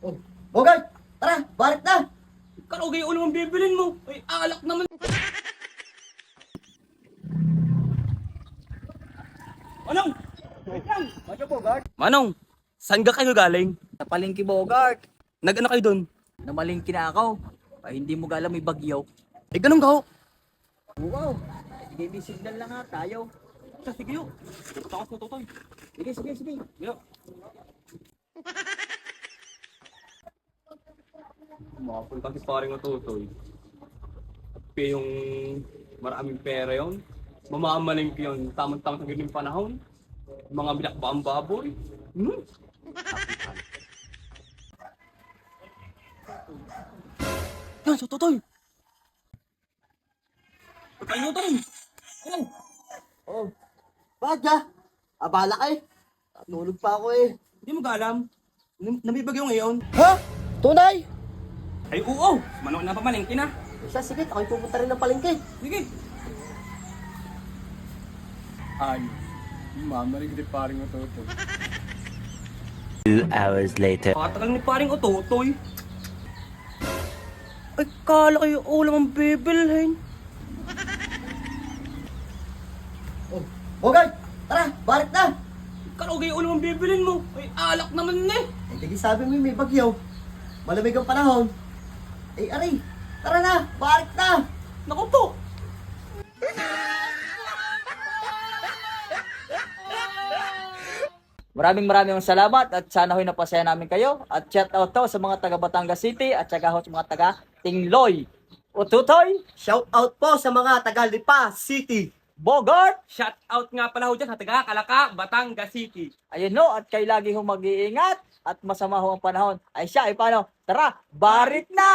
Oh, Bogart! Tara, barit na! Karugay ulo ang bibilin mo. Ay, alak naman. Manong! Wait lang. Ano Bogart? Manong, saan ka kayo galing? Sa palengke Bogart. Nag-ano kayo doon? Namalingki na ako. Ay, hindi mo alam may bagyo. Eh, ganun ka ho. Wow. Sige, may signal lang ha. Tayo. Sige yo. Dapat ako sa tutoy. Sige, sige, sige. Yo. Makapunta si paring matutoy. Pe yung maraming pera yon. Mamamalingki yun. Tamang-tamang sa ganyung panahon. Mga binakbaang baboy. Hmm? Yan, sa tutoy. Pagkain mo tayo. Ano? Oh, bakit ka? Abala ka eh. Nulog pa ako eh. Hindi mo alam. Namibagyo ngayon. Ha? Tunay? Ay, oo. Manong na pamalingki na. Siya, sige, ako'y pupunta rin ng palengke. Sige. Ay, mamaling di paring matutoy. 2 hours later. Pakatagal ni paring utotoy. Ay, kala kayo ulam ang bibilhin. Oh, Bogart! Tara, barit na! Karugay ulam ang bibilin mo. Ay, alak naman eh. Eh, di sabi mo may bagyo. Malamig ang panahon. Eh, aray! Tara na! Barit na! Naku po. Maraming salamat at sana ho'y napasaya namin kayo. At shout out to sa mga taga Batangas City at saka ho sa mga taga Tingloy. Ututoy, Shout out po sa mga taga Lipa City. Bogart. Shout out nga pala ho dyan sa taga Kalaka, Batangas City. Ayun no, at kayo lagi ho mag-iingat at masama ho ang panahon. Ay siya, ay paano? Tara, barit na!